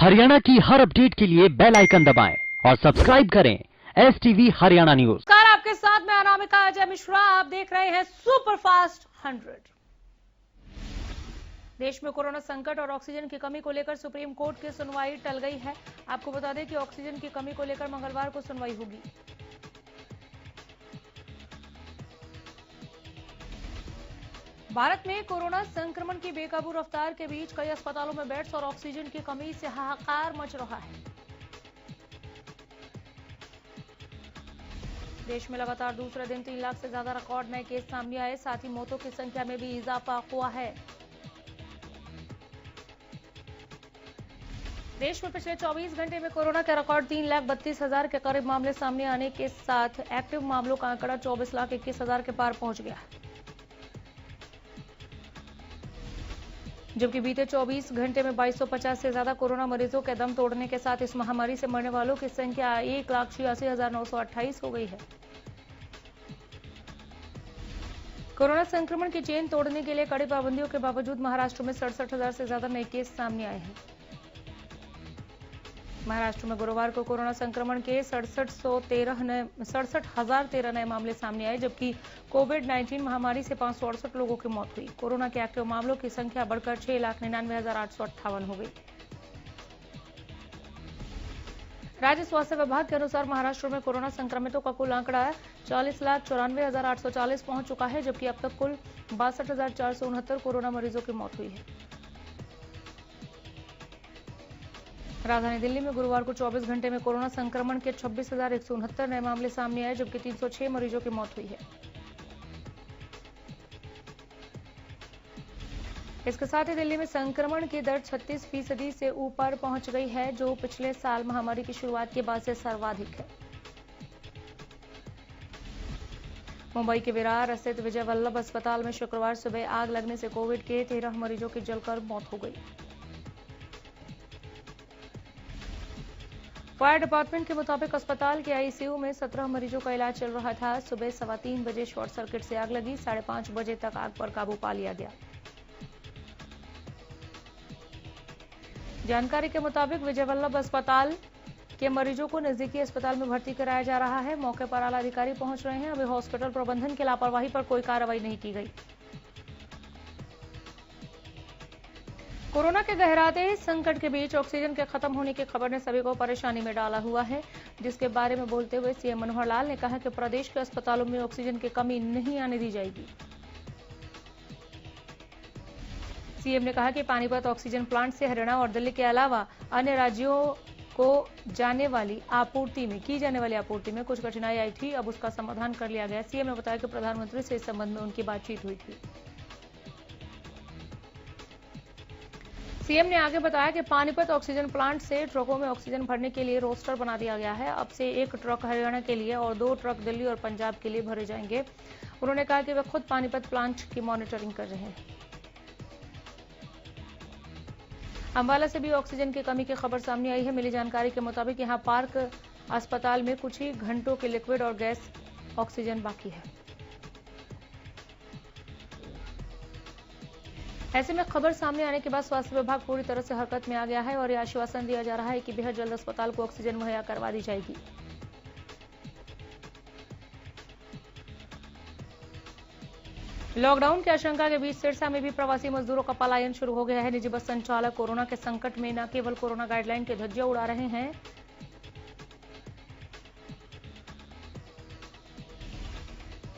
हरियाणा की हर अपडेट के लिए बेल आइकन दबाएं और सब्सक्राइब करें STV हरियाणा न्यूज। नमस्कार, आपके साथ मैं अनामिका अजय मिश्रा। आप देख रहे हैं सुपरफास्ट 100। देश में कोरोना संकट और ऑक्सीजन की कमी को लेकर सुप्रीम कोर्ट की सुनवाई टल गई है। आपको बता दें कि ऑक्सीजन की कमी को लेकर मंगलवार को सुनवाई होगी। भारत में कोरोना संक्रमण की बेकाबू रफ्तार के बीच कई अस्पतालों में बेड्स और ऑक्सीजन की कमी से हाहाकार मच रहा है। देश में लगातार दूसरे दिन 3 लाख से ज्यादा रिकॉर्ड नए केस सामने आए। साथ ही मौतों की संख्या में भी इजाफा हुआ है। देश में पिछले 24 घंटे में कोरोना का रिकॉर्ड 3,32,000 के करीब मामले सामने आने के साथ एक्टिव मामलों का आंकड़ा 24,21,000 के पार पहुंच गया है। जबकि बीते 24 घंटे में 2250 से ज्यादा कोरोना मरीजों के दम तोड़ने के साथ इस महामारी से मरने वालों की संख्या 1,86,928 हो गई है। कोरोना संक्रमण की चेन तोड़ने के लिए कड़ी पाबंदियों के बावजूद महाराष्ट्र में 67,000 से ज्यादा नए केस सामने आए हैं। महाराष्ट्र में गुरुवार को कोरोना संक्रमण के 67,013 नए मामले सामने आए, जबकि कोविड-19 महामारी से 568 लोगों की मौत हुई। कोरोना के एक्टिव मामलों की संख्या बढ़कर 6,99,858 हो गई। राज्य स्वास्थ्य विभाग के अनुसार महाराष्ट्र में कोरोना संक्रमितों का कुल आंकड़ा 40,94,840 पहुंच चुका है, जबकि अब तक कुल 62,469 कोरोना मरीजों की मौत हुई है। राजधानी दिल्ली में गुरुवार को 24 घंटे में कोरोना संक्रमण के 26,169 नए मामले सामने आए, जबकि 306 मरीजों की मौत हुई है। इसके साथ ही दिल्ली में संक्रमण की दर 36% से ऊपर पहुंच गई है, जो पिछले साल महामारी की शुरुआत के बाद से सर्वाधिक है। मुंबई के विरार स्थित विजय वल्लभ अस्पताल में शुक्रवार सुबह आग लगने से कोविड के 13 मरीजों की जलकर मौत हो गई। फायर डिपार्टमेंट के मुताबिक अस्पताल के आईसीयू में 17 मरीजों का इलाज चल रहा था। सुबह 3:15 बजे शॉर्ट सर्किट से आग लगी। 5:30 बजे तक आग पर काबू पा लिया गया। जानकारी के मुताबिक विजय वल्लभ अस्पताल के मरीजों को नजदीकी अस्पताल में भर्ती कराया जा रहा है। मौके पर आला अधिकारी पहुंच रहे हैं। अभी हॉस्पिटल प्रबंधन की लापरवाही पर कोई कार्रवाई नहीं की गई। कोरोना के गहराते संकट के बीच ऑक्सीजन के खत्म होने की खबर ने सभी को परेशानी में डाला हुआ है, जिसके बारे में बोलते हुए सीएम मनोहर लाल ने कहा कि प्रदेश के अस्पतालों में ऑक्सीजन की कमी नहीं आने दी जाएगी। सीएम ने कहा कि पानीपत ऑक्सीजन प्लांट से हरियाणा और दिल्ली के अलावा अन्य राज्यों को की जाने वाली आपूर्ति में कुछ कठिनाई आई थी। अब उसका समाधान कर लिया गया। सीएम ने बताया कि प्रधानमंत्री से इस संबंध में उनकी बातचीत हुई थी। सीएम ने आगे बताया कि पानीपत ऑक्सीजन प्लांट से ट्रकों में ऑक्सीजन भरने के लिए रोस्टर बना दिया गया है। अब से 1 ट्रक हरियाणा के लिए और 2 ट्रक दिल्ली और पंजाब के लिए भरे जाएंगे। उन्होंने कहा कि वे खुद पानीपत प्लांट की मॉनिटरिंग कर रहे हैं। अंबाला से भी ऑक्सीजन की कमी की खबर सामने आई है। मिली जानकारी के मुताबिक यहां पार्क अस्पताल में कुछ ही घंटों के लिक्विड और गैस ऑक्सीजन बाकी है। ऐसे में खबर सामने आने के बाद स्वास्थ्य विभाग पूरी तरह से हरकत में आ गया है और यह आश्वासन दिया जा रहा है कि बेहद जल्द अस्पताल को ऑक्सीजन मुहैया करवा दी जाएगी। लॉकडाउन की आशंका के बीच सिरसा में भी प्रवासी मजदूरों का पलायन शुरू हो गया है। निजी बस संचालक कोरोना के संकट में न केवल कोरोना गाइडलाइन के धज्जियां उड़ा रहे हैं,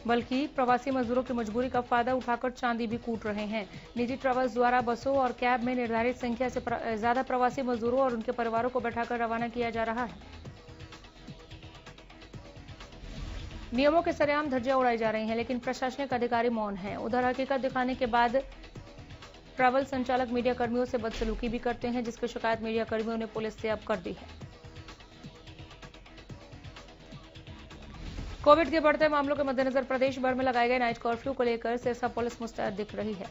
बल्कि प्रवासी मजदूरों की मजबूरी का फायदा उठाकर चांदी भी कूट रहे हैं। निजी ट्रैवल्स द्वारा बसों और कैब में निर्धारित संख्या से ज्यादा प्रवासी मजदूरों और उनके परिवारों को बैठाकर रवाना किया जा रहा है। नियमों के सरेआम धज्जियां उड़ाई जा रही हैं, लेकिन प्रशासनिक अधिकारी मौन हैं। उधर हकीकत दिखाने के बाद ट्रैवल संचालक मीडिया कर्मियों से बदसलूकी भी करते हैं, जिसकी शिकायत मीडिया कर्मियों ने पुलिस से अब कर दी है। कोविड के बढ़ते मामलों के मद्देनजर प्रदेश भर में लगाए गए नाइट कर्फ्यू को लेकर सिरसा पुलिस मुस्तैद दिख रही है।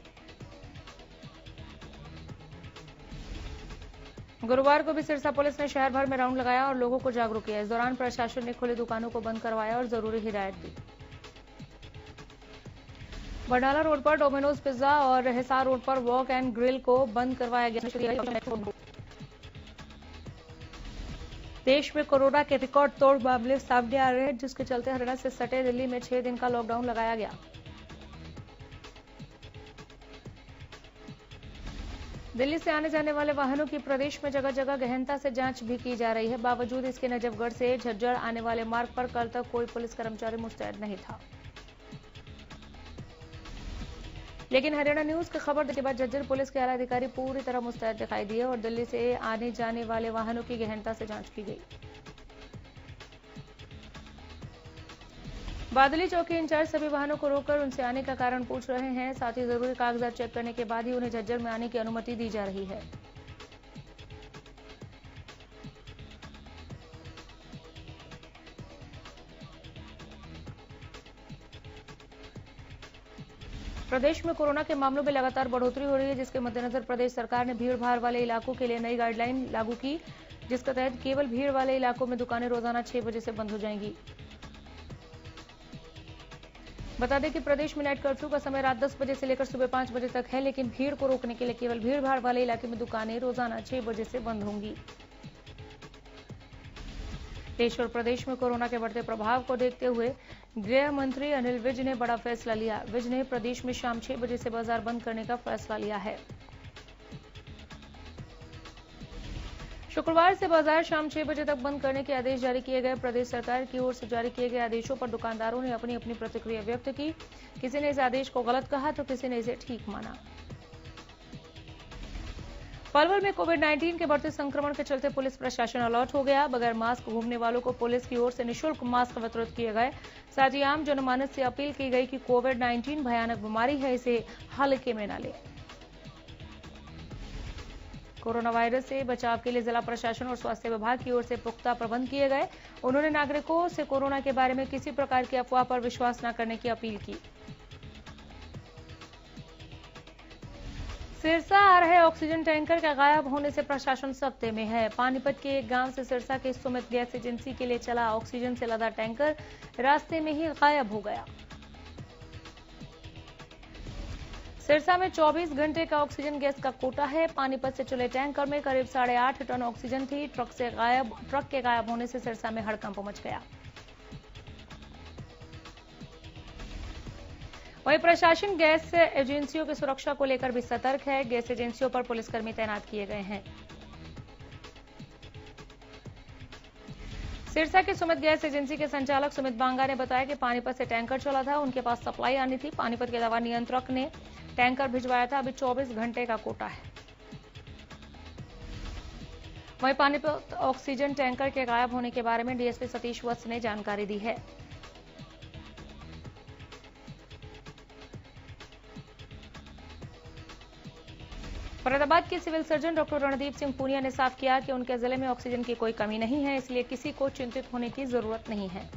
गुरुवार को भी सिरसा पुलिस ने शहर भर में राउंड लगाया और लोगों को जागरूक किया। इस दौरान प्रशासन ने खुली दुकानों को बंद करवाया और जरूरी हिदायत दी। बरनाला रोड पर डोमिनोज पिज्जा और हिसार रोड पर वॉक एंड ग्रिल को बंद करवाया गया। देश में कोरोना के रिकॉर्ड तोड़ मामले सामने आ रहे हैं, जिसके चलते हरियाणा से सटे दिल्ली में 6 दिन का लॉकडाउन लगाया गया। दिल्ली से आने जाने वाले वाहनों की प्रदेश में जगह जगह गहनता से जांच भी की जा रही है। बावजूद इसके नजफगढ़ से झज्जर आने वाले मार्ग पर कल तक कोई पुलिस कर्मचारी मुस्तैद नहीं था। लेकिन हरियाणा न्यूज की खबर के बाद झज्जर पुलिस के आला अधिकारी पूरी तरह मुस्तैद दिखाई दिए और दिल्ली से आने जाने वाले वाहनों की गहनता से जांच की गई। बादली चौकी इंचार्ज सभी वाहनों को रोककर उनसे आने का कारण पूछ रहे हैं। साथ ही जरूरी कागजात चेक करने के बाद ही उन्हें झज्जर में आने की अनुमति दी जा रही है। प्रदेश में कोरोना के मामलों में लगातार बढ़ोतरी हो रही है, जिसके मद्देनजर प्रदेश सरकार ने भीड़ भाड़ वाले इलाकों के लिए नई गाइडलाइन लागू की, जिसके तहत केवल भीड़ वाले इलाकों में दुकानें रोजाना 6 बजे से बंद हो जाएंगी। बता दें कि प्रदेश में नाइट कर्फ्यू का समय रात 10 बजे से लेकर सुबह 5 बजे तक है, लेकिन भीड़ को रोकने के लिए केवल भीड़ भाड़ वाले इलाके में दुकानें रोजाना 6 बजे से बंद होंगी। देश और प्रदेश में कोरोना के बढ़ते प्रभाव को देखते हुए गृह मंत्री अनिल विज ने बड़ा फैसला लिया। विज ने प्रदेश में शाम 6 बजे से बाजार बंद करने का फैसला लिया है। शुक्रवार से बाजार शाम 6 बजे तक बंद करने के आदेश जारी किए गए। प्रदेश सरकार की ओर से जारी किए गए आदेशों पर दुकानदारों ने अपनी अपनी प्रतिक्रिया व्यक्त की। किसी ने इस आदेश को गलत कहा तो किसी ने इसे ठीक माना। पलवल में कोविड-19 के बढ़ते संक्रमण के चलते पुलिस प्रशासन अलर्ट हो गया। बगैर मास्क घूमने वालों को पुलिस की ओर से निःशुल्क मास्क वितरित किए गए। साथ ही आम जनमानस से अपील की गई कि कोविड-19 भयानक बीमारी है, इसे हल्के में न लें। कोरोना वायरस से बचाव के लिए जिला प्रशासन और स्वास्थ्य विभाग की ओर से पुख्ता प्रबंध किए गए। उन्होंने नागरिकों से कोरोना के बारे में किसी प्रकार की अफवाह पर विश्वास न करने की अपील की। सिरसा आ रहे ऑक्सीजन टैंकर के गायब होने से प्रशासन सख्ते में है। पानीपत के एक गांव से सिरसा के सुमित गैस एजेंसी के लिए चला ऑक्सीजन से लदा टैंकर रास्ते में ही गायब हो गया। सिरसा में 24 घंटे का ऑक्सीजन गैस का कोटा है। पानीपत से चले टैंकर में करीब 8.5 टन ऑक्सीजन थी। ट्रक के गायब होने से सिरसा में हड़कंप मच गया। वहीं प्रशासन गैस एजेंसियों की सुरक्षा को लेकर भी सतर्क है। गैस एजेंसियों पर पुलिसकर्मी तैनात किए गए हैं। सिरसा के सुमित गैस एजेंसी के संचालक सुमित बांगा ने बताया कि पानीपत से टैंकर चला था, उनके पास सप्लाई आनी थी। पानीपत के दवा नियंत्रक ने टैंकर भिजवाया था। अभी 24 घंटे का कोटा है। वहीं पानीपत ऑक्सीजन टैंकर के गायब होने के बारे में डीएसपी सतीश वत्स ने जानकारी दी है। फरीदाबाद के civil surgeon doctor Randeep Singh Punia ने साफ किया कि उनके जिले में ऑक्सीजन की कोई कमी नहीं है, इसलिए किसी को चिंतित होने की जरूरत नहीं है।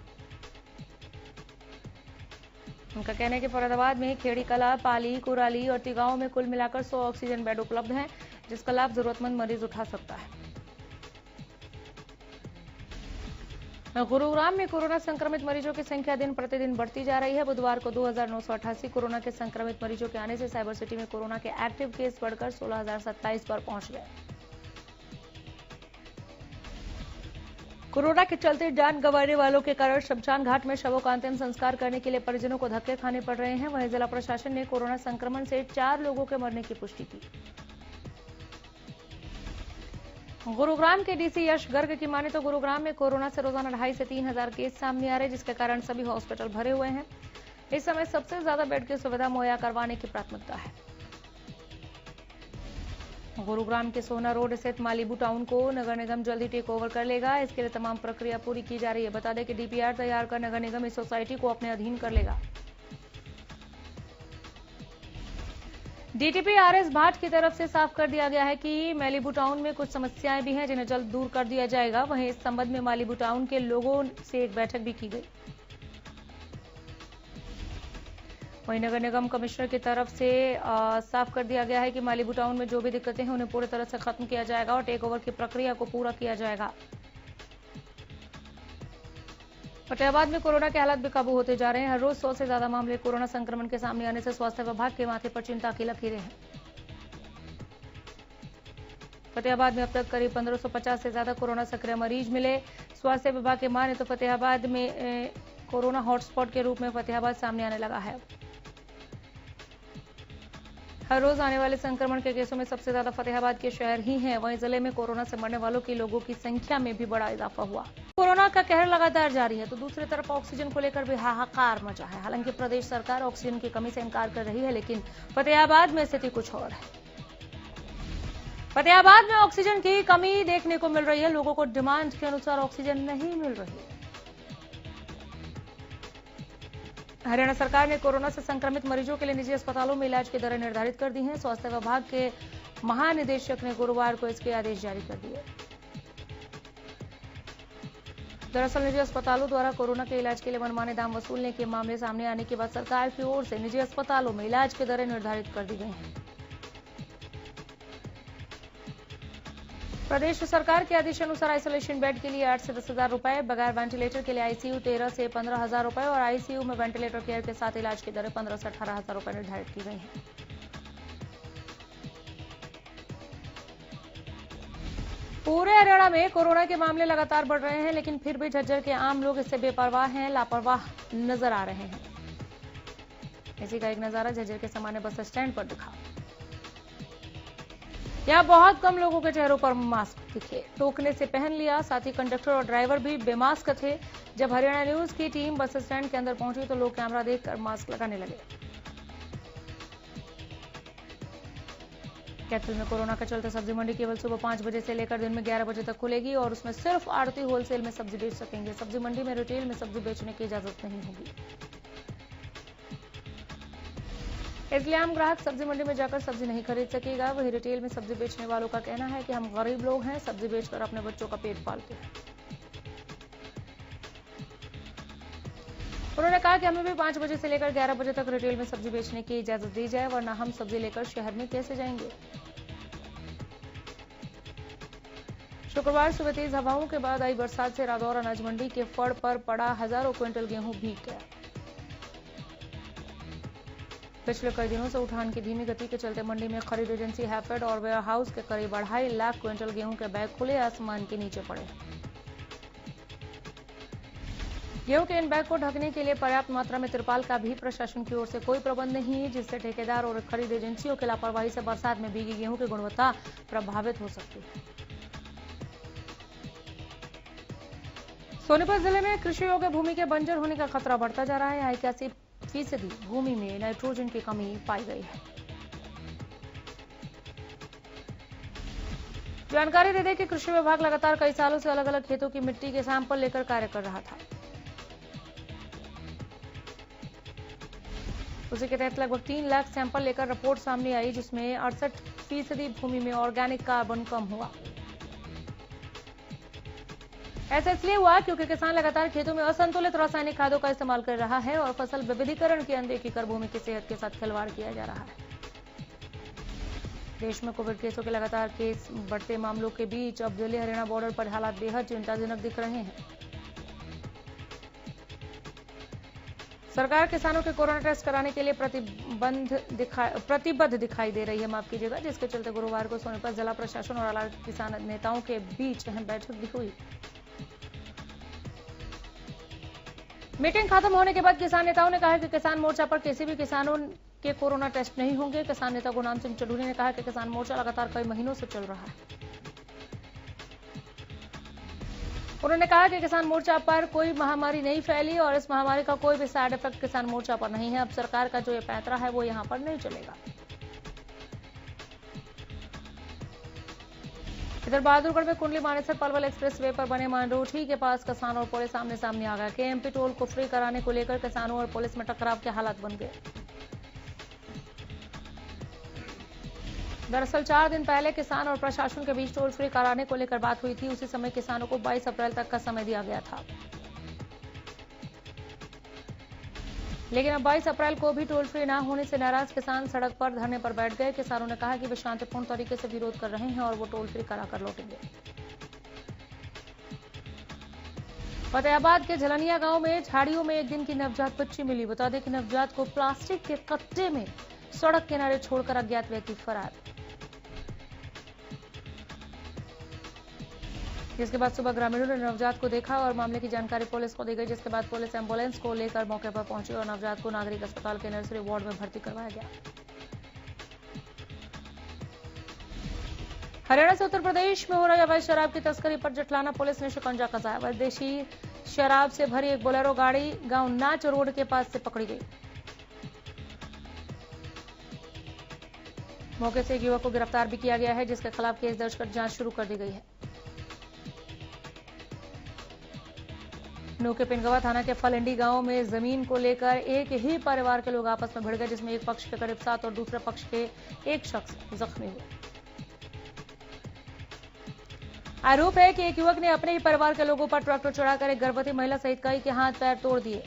उनका कहना है कि फरीदाबाद में खेड़ी कला, पाली, कुराली और तिगांव में कुल मिलाकर 100 ऑक्सीजन बेड उपलब्ध हैं, जिसका लाभ जरूरतमंद मरीज उठा सकता है। गुरुग्राम में कोरोना संक्रमित मरीजों की संख्या दिन प्रतिदिन बढ़ती जा रही है। बुधवार को 2988 कोरोना के संक्रमित मरीजों के आने से साइबर सिटी में कोरोना के एक्टिव केस बढ़कर 16,027 पर पहुंच गए। कोरोना के चलते जान गंवाने वालों के कारण शमशान घाट में शवों का अंतिम संस्कार करने के लिए परिजनों को धक्के खाने पड़ रहे हैं। वहीं जिला प्रशासन ने कोरोना संक्रमण से 4 लोगों के मरने की पुष्टि की। गुरुग्राम के डीसी यश गर्ग की माने तो गुरुग्राम में कोरोना से रोजाना 2,500 से 3,000 केस सामने आ रहे हैं, जिसके कारण सभी हॉस्पिटल भरे हुए हैं। इस समय सबसे ज्यादा बेड की सुविधा मुहैया करवाने की प्राथमिकता है। गुरुग्राम के सोहना रोड स्थित मालिबू टाउन को नगर निगम जल्दी टेक ओवर कर लेगा। इसके लिए तमाम प्रक्रिया पूरी की जा रही है। बता दें कि डीपीआर तैयार कर नगर निगम इस सोसाइटी को अपने अधीन कर लेगा। डीटीपी आरएस भाट की तरफ से साफ कर दिया गया है कि मालिबू टाउन में कुछ समस्याएं भी हैं, जिन्हें जल्द दूर कर दिया जाएगा। वहीं इस संबंध में मालिबू टाउन के लोगों से एक बैठक भी की गई। वहीं नगर निगम कमिश्नर की तरफ से साफ कर दिया गया है कि मालिबू टाउन में जो भी दिक्कतें हैं उन्हें पूरी तरह से खत्म किया जाएगा और टेक ओवर की प्रक्रिया को पूरा किया जाएगा। फतेहाबाद में कोरोना के हालात बेकाबू होते जा रहे हैं। हर रोज 100 से ज्यादा मामले कोरोना संक्रमण के सामने आने से स्वास्थ्य विभाग के माथे पर चिंता की लकीरें हैं। फतेहाबाद में अब तक करीब 1550 से ज्यादा कोरोना सक्रिय मरीज मिले। स्वास्थ्य विभाग के माने तो फतेहाबाद में कोरोना हॉटस्पॉट के रूप में फतेहाबाद सामने आने लगा है। हर रोज आने वाले संक्रमण के केसों में सबसे ज्यादा फतेहाबाद के शहर ही हैं। वहीं जिले में कोरोना से मरने वालों की लोगों की संख्या में भी बड़ा इजाफा हुआ। कोरोना का कहर लगातार जारी है तो दूसरी तरफ ऑक्सीजन को लेकर भी हाहाकार मचा है। हालांकि प्रदेश सरकार ऑक्सीजन की कमी से इनकार कर रही है, लेकिन फतेहाबाद में स्थिति कुछ और है। फतेहाबाद में ऑक्सीजन की कमी देखने को मिल रही है। लोगों को डिमांड के अनुसार ऑक्सीजन नहीं मिल रही है। हरियाणा सरकार ने कोरोना से संक्रमित मरीजों के लिए निजी अस्पतालों में इलाज की दरें निर्धारित कर दी हैं। स्वास्थ्य विभाग के महानिदेशक ने गुरुवार को इसके आदेश जारी कर दिए। दरअसल निजी अस्पतालों द्वारा कोरोना के इलाज के लिए मनमाने दाम वसूलने के मामले सामने आने के बाद सरकार की ओर से निजी अस्पतालों में इलाज की दरें निर्धारित कर दी गई हैं। प्रदेश सरकार के आदेशानुसार आइसोलेशन बेड के लिए 8 से 10 हजार रुपए, बगैर वेंटिलेटर के लिए आईसीयू 13 से 15 हजार रुपए और आईसीयू में वेंटिलेटर केयर के साथ इलाज की दरें 15 से 18 हजार रुपए निर्धारित की गई हैं। पूरे हरियाणा में कोरोना के मामले लगातार बढ़ रहे हैं, लेकिन फिर भी झज्जर के आम लोग इससे बेपरवाह हैं, लापरवाह नजर आ रहे हैं। इसी का एक नजारा झज्जर के सामान्य बस स्टैंड पर दिखा। यहाँ बहुत कम लोगों के चेहरों पर मास्क दिखे। टोकने से पहन लिया, साथ ही कंडक्टर और ड्राइवर भी बेमास्क थे। जब हरियाणा न्यूज की टीम बस स्टैंड के अंदर पहुंची तो लोग कैमरा देखकर मास्क लगाने लगे। कैथल में कोरोना के चलते सब्जी मंडी केवल सुबह 5 बजे से लेकर दिन में 11 बजे तक खुलेगी और उसमें सिर्फ आड़ती होलसेल में सब्जी बेच सकेंगे। सब्जी मंडी में रिटेल में सब्जी बेचने की इजाजत नहीं होगी, इसलिए आम ग्राहक सब्जी मंडी में जाकर सब्जी नहीं खरीद सकेगा। वहीं रिटेल में सब्जी बेचने वालों का कहना है कि हम गरीब लोग हैं, सब्जी बेचकर अपने बच्चों का पेट पालते हैं। उन्होंने कहा कि हमें भी 5 बजे से लेकर 11 बजे तक रिटेल में सब्जी बेचने की इजाजत दी जाए, वरना हम सब्जी लेकर शहर में कैसे जाएंगे। शुक्रवार सुबह तेज हवाओं के बाद आई बरसात से रादौर अनाज मंडी के फड़ पर पड़ा हजारों क्विंटल गेहूं भीग गया। पिछले कई दिनों से उठान की धीमी गति के चलते मंडी में खरीद एजेंसी हैफेड और वेयर हाउस के करीब 2.5 लाख क्विंटल गेहूं के बैग खुले आसमान के नीचे पड़े। गेहूं के इन बैग को ढकने के लिए पर्याप्त मात्रा में तिरपाल का भी प्रशासन की ओर से कोई प्रबंध नहीं है, जिससे ठेकेदार और खरीद एजेंसियों की लापरवाही से बरसात में भीगी गेहूं की गुणवत्ता प्रभावित हो सकती है। सोनीपत जिले में कृषि योग्य भूमि के बंजर होने का खतरा बढ़ता जा रहा है। 81% भूमि में नाइट्रोजन की कमी पाई गई है। जानकारी दे दें कि कृषि विभाग लगातार कई सालों से अलग अलग खेतों की मिट्टी के सैंपल लेकर कार्य कर रहा था। उसी के तहत लगभग 3 लाख सैंपल लेकर रिपोर्ट सामने आई, जिसमें 68% भूमि में ऑर्गेनिक कार्बन कम हुआ। ऐसा इसलिए हुआ क्योंकि किसान लगातार खेतों में असंतुलित रासायनिक खादों का इस्तेमाल कर रहा है और फसल विविधीकरण की अनदेखी कर भूमि की सेहत के साथ खिलवाड़ किया जा रहा है। देश में कोविड केसों के लगातार केस बढ़ते मामलों के बीच अब दिल्ली हरियाणा बॉर्डर पर हालात बेहद चिंताजनक दिख रहे हैं। सरकार किसानों के कोरोना टेस्ट कराने के लिए प्रतिबद्ध दिखाई दे रही है, माफ कीजिएगा, जिसके चलते गुरुवार को सोनीपत जिला प्रशासन और अलग किसान नेताओं के बीच अहम बैठक भी हुई। मीटिंग खत्म होने के बाद किसान नेताओं ने कहा कि किसान मोर्चा पर किसी भी किसानों के कोरोना टेस्ट नहीं होंगे। किसान नेता गुरनाम सिंह चढ़ूरी ने कहा कि किसान मोर्चा लगातार कई महीनों से चल रहा है। उन्होंने कहा कि किसान मोर्चा पर कोई महामारी नहीं फैली और इस महामारी का कोई भी साइड इफेक्ट किसान मोर्चा पर नहीं है। अब सरकार का जो ये पैंतरा है वो यहां पर नहीं चलेगा। इधर बहादुरगढ़ में कुंडली मानेसर पलवल एक्सप्रेस वे पर बने मांडोठी के पास किसान और पुलिस आमने सामने आ गया। केएमपी टोल को फ्री कराने को लेकर किसानों और पुलिस में टकराव के हालात बन गए। दरअसल 4 दिन पहले किसान और प्रशासन के बीच टोल फ्री कराने को लेकर बात हुई थी। उसी समय किसानों को 22 अप्रैल तक का समय दिया गया था, लेकिन अब 22 अप्रैल को भी टोल फ्री न होने से नाराज किसान सड़क पर धरने पर बैठ गए। किसानों ने कहा कि वे शांतिपूर्ण तरीके से विरोध कर रहे हैं और वो टोल फ्री कराकर लौटेंगे। फतेहाबाद के झलनिया गांव में झाड़ियों में एक दिन की नवजात बच्ची मिली। बता दें कि नवजात को प्लास्टिक के कट्टे में सड़क किनारे छोड़कर अज्ञात व्यक्ति फरार। जिसके बाद सुबह ग्रामीणों ने नवजात को देखा और मामले की जानकारी पुलिस को दी गई, जिसके बाद पुलिस एम्बुलेंस को लेकर मौके पर पहुंची और नवजात को नागरिक अस्पताल के नर्सरी वार्ड में भर्ती करवाया गया। हरियाणा से उत्तर प्रदेश में हो रही अवैध शराब की तस्करी पर जटलाना पुलिस ने शिकंजा कसाया। विदेशी शराब से भरी एक बोलेरो गाड़ी गांव नाच रोड के पास से पकड़ी गई। मौके से एक युवक को गिरफ्तार भी किया गया है, जिसके खिलाफ केस दर्ज कर जांच शुरू कर दी गई है। नू के पिनगवा थाना के फलंडी गांव में जमीन को लेकर एक ही परिवार के लोग आपस में भिड़ गए, जिसमें एक पक्ष के करीब 7 और दूसरे पक्ष के एक शख्स जख्मी हुए। आरोप है कि एक युवक ने अपने ही परिवार के लोगों पर ट्रैक्टर चढ़ाकर एक गर्भवती महिला सहित कई के हाथ पैर तोड़ दिए।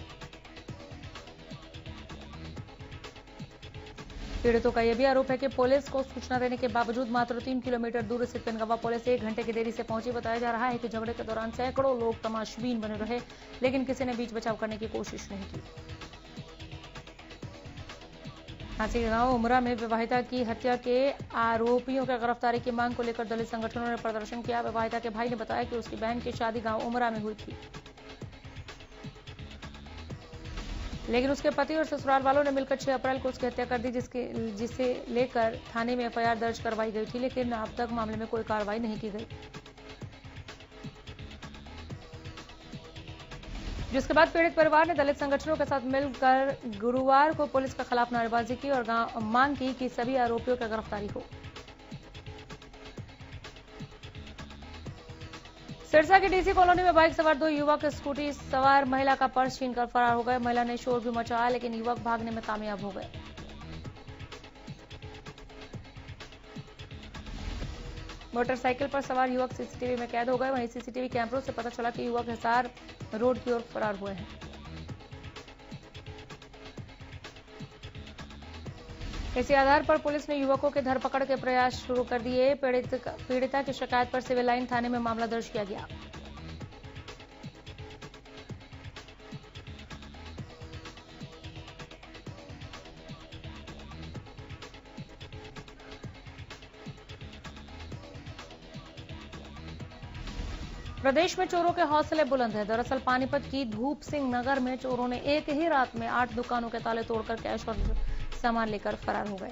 पीड़ितों का यह भी आरोप है कि पुलिस को सूचना देने के बावजूद मात्र 3 किलोमीटर दूर स्थित पिनगवा पुलिस 1 घंटे की देरी से पहुंची। बताया जा रहा है कि झगड़े के दौरान सैकड़ों लोग तमाशबीन बने रहे, लेकिन किसी ने बीच बचाव करने की कोशिश नहीं की। हांसी गांव उमरा में विवाहिता की हत्या के आरोपियों की गिरफ्तारी की मांग को लेकर दलित संगठनों ने प्रदर्शन किया। विवाहिता के भाई ने बताया कि उसकी बहन की शादी गांव उमरा में हुई थी, लेकिन उसके पति और ससुराल वालों ने मिलकर 6 अप्रैल को उसकी हत्या कर दी, जिसे लेकर थाने में एफआईआर दर्ज करवाई गई थी, लेकिन अब तक मामले में कोई कार्रवाई नहीं की गई। जिसके बाद पीड़ित परिवार ने दलित संगठनों के साथ मिलकर गुरुवार को पुलिस के खिलाफ नारेबाजी की और मांग की कि सभी आरोपियों की गिरफ्तारी हो। सिरसा की डीसी कॉलोनी में बाइक सवार 2 युवक स्कूटी सवार महिला का पर्स छीनकर फरार हो गए। महिला ने शोर भी मचाया, लेकिन युवक भागने में कामयाब हो गए। मोटरसाइकिल पर सवार युवक सीसीटीवी में कैद हो गए। वहीं सीसीटीवी कैमरों से पता चला कि युवक हिसार रोड की ओर फरार हुए हैं। इसी आधार पर पुलिस ने युवकों के धरपकड़ के प्रयास शुरू कर दिए। पीड़िता की शिकायत पर सिविल लाइन थाने में मामला दर्ज किया गया। प्रदेश में चोरों के हौसले बुलंद हैं। दरअसल पानीपत की धूप सिंह नगर में चोरों ने एक ही रात में 8 दुकानों के ताले तोड़कर कैश और सामान लेकर फरार हो गए।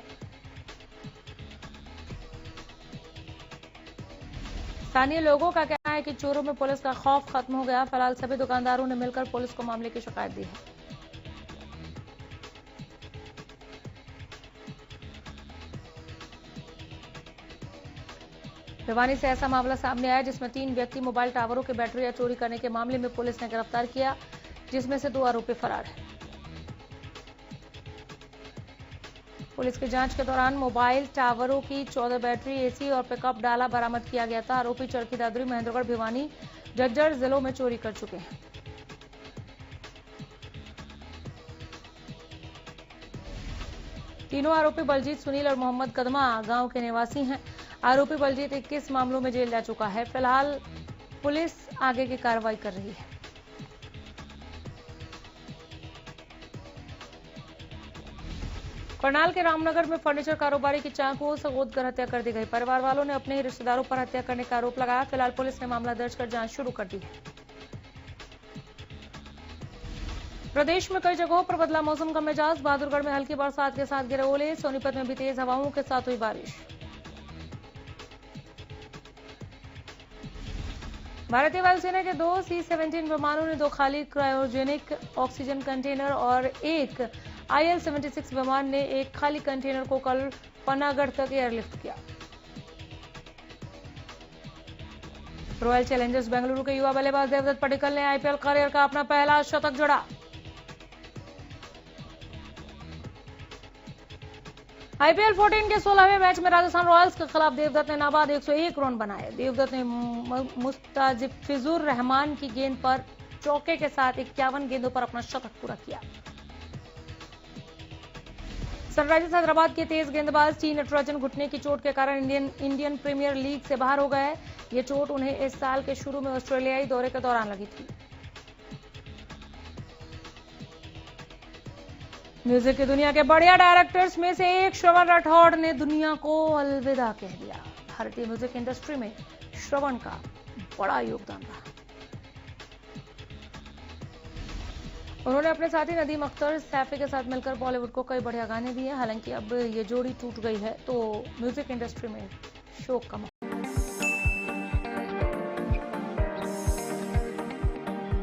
स्थानीय लोगों का कहना है कि चोरों में पुलिस का खौफ खत्म हो गया। फिलहाल सभी दुकानदारों ने मिलकर पुलिस को मामले की शिकायत दी है। भिवानी से ऐसा मामला सामने आया जिसमें 3 व्यक्ति मोबाइल टावरों के बैटरियां चोरी करने के मामले में पुलिस ने गिरफ्तार किया, जिसमें से 2 आरोपी फरार हैं। पुलिस की जांच के दौरान मोबाइल टावरों की 14 बैटरी, एसी और पिकअप डाला बरामद किया गया था। आरोपी चरखी दादरी, महेंद्रगढ़, भिवानी, झज्जर जिलों में चोरी कर चुके हैं। तीनों आरोपी बलजीत, सुनील और मोहम्मद कदमा गांव के निवासी हैं। आरोपी बलजीत 21 मामलों में जेल जा चुका है। फिलहाल पुलिस आगे की कार्रवाई कर रही है। करनाल के रामनगर में फर्नीचर कारोबारी की चाकुओं से गोदकर हत्या कर दी गई। परिवार वालों ने अपने ही रिश्तेदारों पर हत्या करने का आरोप लगाया। फिलहाल पुलिस ने मामला दर्ज कर जांच शुरू कर दी है। प्रदेश में कई जगहों पर बदला मौसम का मिजाज। बहादुरगढ़ में हल्की बरसात के साथ गिरे ओले। सोनीपत में भी तेज हवाओं के साथ हुई बारिश। भारतीय वायुसेना के 2 C-17 विमानों ने 2 खाली क्रायोजेनिक ऑक्सीजन कंटेनर और एक IL-76 विमान ने एक खाली कंटेनर को कल पन्नागढ़ तक एयरलिफ्ट किया। रॉयल चैलेंजर्स बेंगलुरु के युवा बल्लेबाज देवदत्त पडिक्कल ने IPL करियर का अपना पहला शतक जड़ा। IPL 14 के 16वें मैच में राजस्थान रॉयल्स के खिलाफ देवदत्त ने नाबाद 101 रन बनाए। देवदत्त ने मुस्ताफिजुर रहमान की गेंद पर चौके के साथ 51 गेंदों पर अपना शतक पूरा किया। सनराइजर्स हैदराबाद के तेज गेंदबाज टी नटराजन घुटने की चोट के कारण इंडियन प्रीमियर लीग से बाहर हो गए। ये चोट उन्हें इस साल के शुरू में ऑस्ट्रेलियाई दौरे के दौरान लगी थी। म्यूजिक की दुनिया के बढ़िया डायरेक्टर्स में से एक श्रवण राठौड़ ने दुनिया को अलविदा कह दिया। भारतीय म्यूजिक इंडस्ट्री में श्रवण का बड़ा योगदान रहा। उन्होंने अपने साथी नदीम अख्तर सैफी के साथ मिलकर बॉलीवुड को कई बढ़िया गाने दिए। हालांकि अब ये जोड़ी टूट गई है तो म्यूजिक इंडस्ट्री में शोक का माहौल